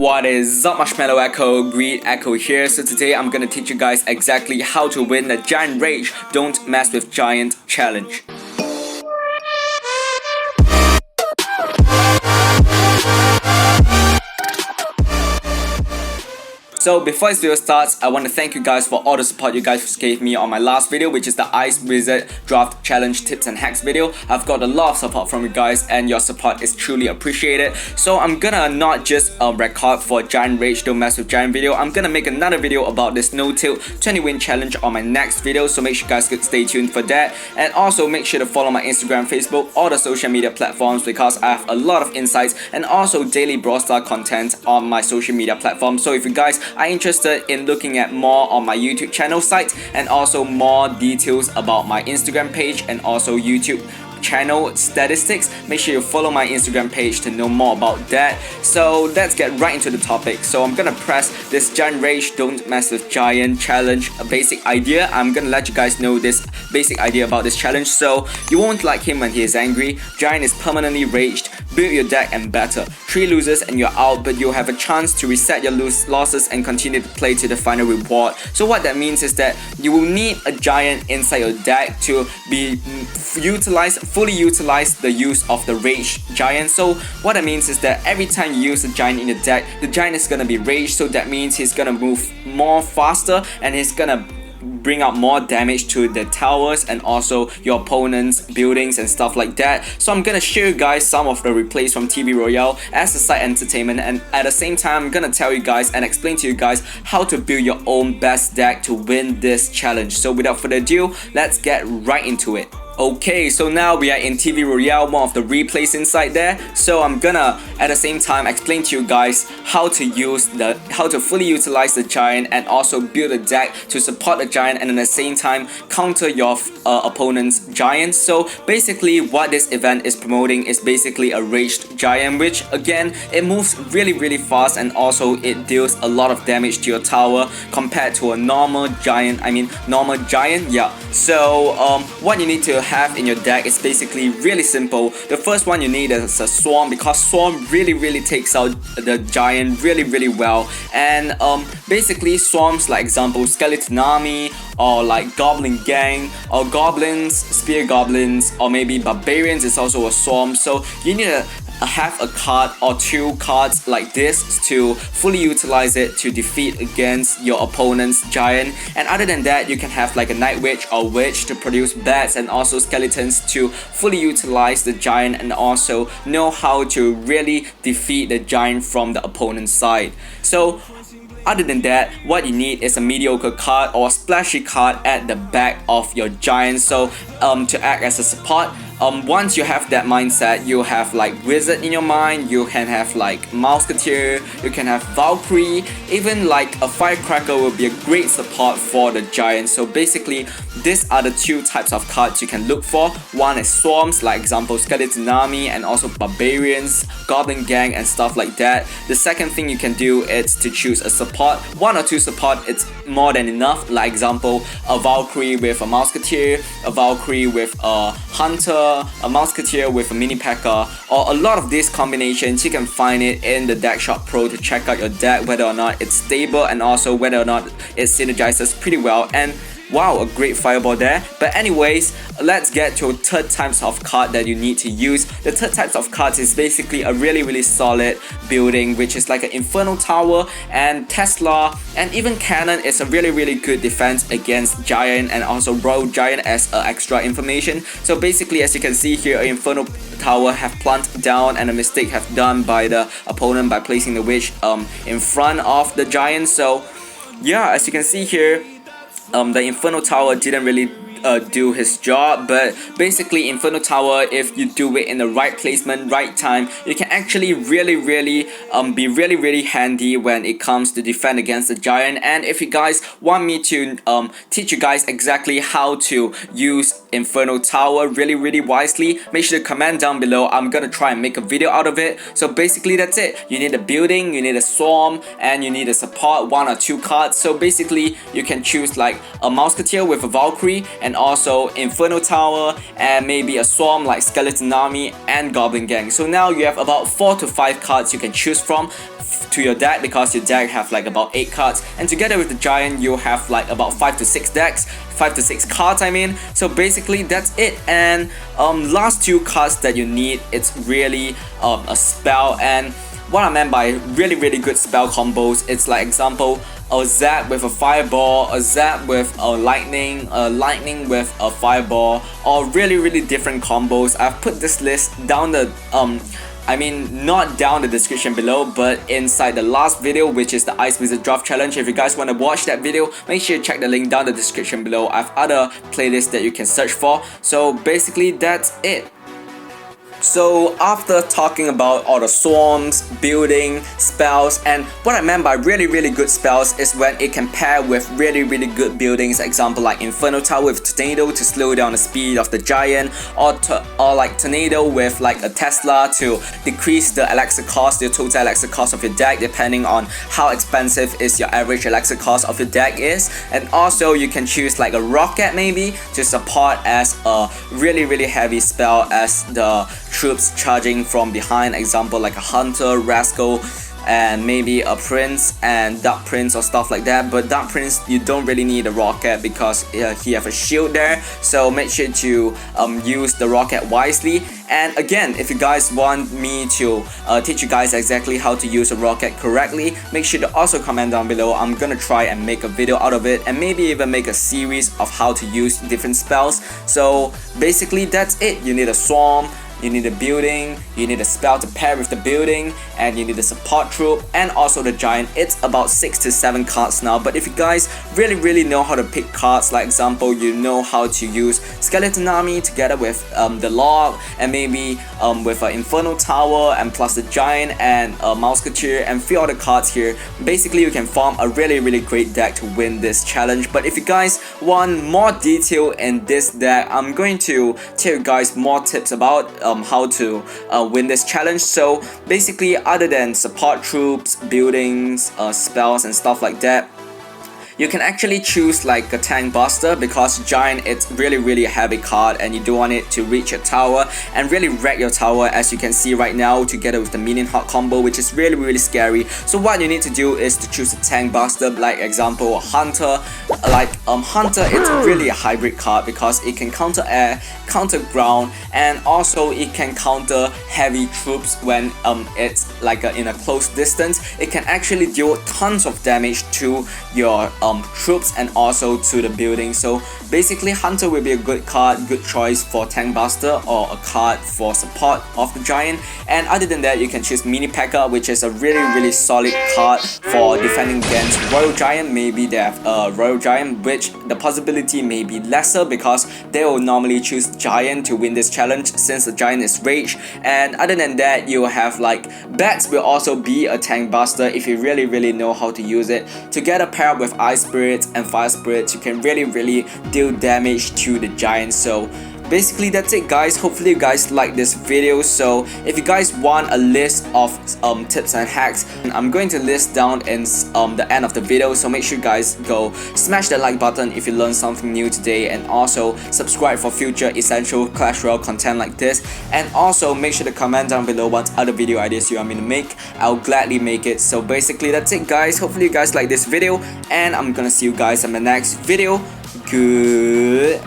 What is up, Marshmallow Echo? Greed Echo here. So today I'm gonna teach you guys exactly how to win the Giant Rage Don't Mess with Giant challenge. So before this video starts, I want to thank you guys for all the support you guys gave me on my last video, which is the Ice Wizard Draft Challenge Tips and Hacks video. I've got a lot of support from you guys and your support is truly appreciated. So I'm gonna not just record for Giant Rage Don't Mess with Giant video, I'm gonna make another video about this No Tilt 20 win challenge on my next video, so make sure you guys could stay tuned for that. And also make sure to follow my Instagram, Facebook, all the social media platforms because I have a lot of insights and also daily Brawl Stars content on my social media platforms. So if you guys are interested in looking at more on my YouTube channel site and also more details about my Instagram page and also YouTube channel statistics, make sure you follow my Instagram page to know more about that. So let's get right into the topic. So I'm gonna press this Giant Rage Don't Mess with Giant challenge, a basic idea. I'm gonna let you guys know this basic idea about this challenge. So you won't like him when he is angry. Giant is permanently raged. Build your deck and better. 3 losers and you're out, but you'll have a chance to reset your losses and continue to play to the final reward. So what that means is that you will need a giant inside your deck to be fully utilize the use of the Rage Giant. So what that means is that every time you use a giant in the deck, the giant is gonna be raged, so that means he's gonna move more faster and he's gonna bring out more damage to the towers and also your opponent's buildings and stuff like that. So I'm gonna show you guys some of the replays from TV Royale as a side entertainment, and at the same time I'm gonna tell you guys and explain to you guys how to build your own best deck to win this challenge. So without further ado, let's get right into it. Okay, so now we are in TV Royale, one of the replays inside there. So I'm gonna at the same time explain to you guys how to fully utilize the giant and also build a deck to support the giant and at the same time counter your opponent's giant. So basically what this event is promoting is basically a raged giant, which again it moves really fast and also it deals a lot of damage to your tower compared to a normal giant. Yeah. So what you need to have in your deck is basically really simple. The first one you need is a Swarm, because Swarm really takes out the giant really well. And basically Swarms, like example Skeleton Army or like Goblin Gang or Goblins, Spear Goblins, or maybe Barbarians is also a Swarm. So you need to have a card or 2 cards like this to fully utilize it to defeat against your opponent's giant. And other than that, you can have like a Night Witch or Witch to produce bats and also skeletons to fully utilize the giant and also know how to really defeat the giant from the opponent's side. So other than that, what you need is a mediocre card or splashy card at the back of your giant, so to act as a support. Once you have that mindset, you have like Wizard in your mind, you can have like Musketeer, you can have Valkyrie, even like a Firecracker will be a great support for the giant. So basically these are the 2 types of cards you can look for. One is Swarms, like example Skeleton Army, and also Barbarians, Goblin Gang and stuff like that. The second thing you can do is to choose a support. 1 or 2 support, it's more than enough, like example a Valkyrie with a Musketeer, a Valkyrie with a Hunter, a Musketeer with a Mini P.E.K.K.A, or a lot of these combinations. You can find it in the Deck Shop Pro to check out your deck, whether or not it's stable and also whether or not it synergizes pretty well. And wow, a great fireball there. But anyways, let's get to third types of card that you need to use. The third types of cards is basically a really solid building, which is like an Inferno Tower, and Tesla and even Cannon is a really good defense against Giant, and also Royal Giant as extra information. So basically, as you can see here, an Inferno Tower have planted down and a mistake have done by the opponent by placing the Witch in front of the Giant. So yeah, as you can see here, the Inferno Tower didn't really do his job, but basically Inferno Tower, if you do it in the right placement, right time, you can actually be really handy when it comes to defend against the giant. And if you guys want me to teach you guys exactly how to use Inferno Tower really wisely, make sure to comment down below. I'm gonna try and make a video out of it. So basically that's it. You need a building, you need a Swarm, and you need a support, 1 or 2 cards. So basically you can choose like a Musketeer with a Valkyrie and also Inferno Tower, and maybe a Swarm like Skeleton Army and Goblin Gang. So now you have about 4 to 5 cards you can choose from to your deck because your deck have like about 8 cards, and together with the giant you have like about 5 to 6 decks, 5 to 6 cards I mean. So basically that's it. And last 2 cards that you need, it's really a spell. And what I meant by really good spell combos, it's like example a zap with a fireball, a zap with a lightning with a fireball, or really different combos. I've put this list down the I mean not down the description below, but inside the last video, which is the Ice Wizard Draft Challenge. If you guys want to watch that video, make sure you check the link down the description below. I have other playlists that you can search for. So basically that's it. So after talking about all the swarms, building, spells, and what I meant by really good spells is when it can pair with really good buildings, example like Inferno Tower with Tornado to slow down the speed of the giant, or like Tornado with like a Tesla to decrease the elixir cost, the total elixir cost of your deck, depending on how expensive is your average elixir cost of your deck is. And also you can choose like a Rocket maybe to support as a really heavy spell as the troops charging from behind, example like a Hunter, Rascal, and maybe a Prince and Dark Prince or stuff like that. But Dark Prince, you don't really need a Rocket because he have a shield there, so make sure to use the Rocket wisely. And again, if you guys want me to teach you guys exactly how to use a Rocket correctly, make sure to also comment down below. I'm gonna try and make a video out of it, and maybe even make a series of how to use different spells. So basically that's it. You need a Swarm, you need a building, you need a spell to pair with the building, and you need a support troop, and also the giant. It's about 6 to 7 cards now. But if you guys really know how to pick cards, like example you know how to use Skeleton Army together with the Log, and maybe with an Inferno Tower and plus the giant and a Musketeer and few other cards here, basically you can form a really great deck to win this challenge. But if you guys want more detail in this deck, I'm going to tell you guys more tips about how to win this challenge. So basically, other than support troops, buildings, spells and stuff like that, you can actually choose like a Tank Buster, because giant, it's really a heavy card and you don't want it to reach your tower and really wreck your tower, as you can see right now, together with the Minion Hawk combo, which is really scary. So what you need to do is to choose a Tank Buster, like example a Hunter. Like Hunter, it's really a hybrid card because it can counter air, counter ground, and also it can counter heavy troops when it's like in a close distance. It can actually deal tons of damage to your troops and also to the building. So basically Hunter will be a good card, good choice for Tank Buster, or a card for support of the giant. And other than that, you can choose Mini P.E.K.K.A, which is a really solid card for defending against Royal Giant. Maybe they have a Royal Giant, which the possibility may be lesser because they will normally choose giant to win this challenge since the giant is rage. And other than that, you have like Bats will also be a Tank Buster if you really know how to use it. Together paired with Ice Spirits and Fire Spirits, you can really deal damage to the giant. So basically that's it guys. Hopefully you guys like this video. So if you guys want a list of tips and hacks, I'm going to list down in the end of the video, so make sure you guys go smash the like button if you learned something new today, and also subscribe for future essential Clash Royale content like this. And also make sure to comment down below what other video ideas you want me to make. I'll gladly make it. So basically that's it guys. Hopefully you guys like this video, and I'm gonna see you guys in the next video. Goodbye.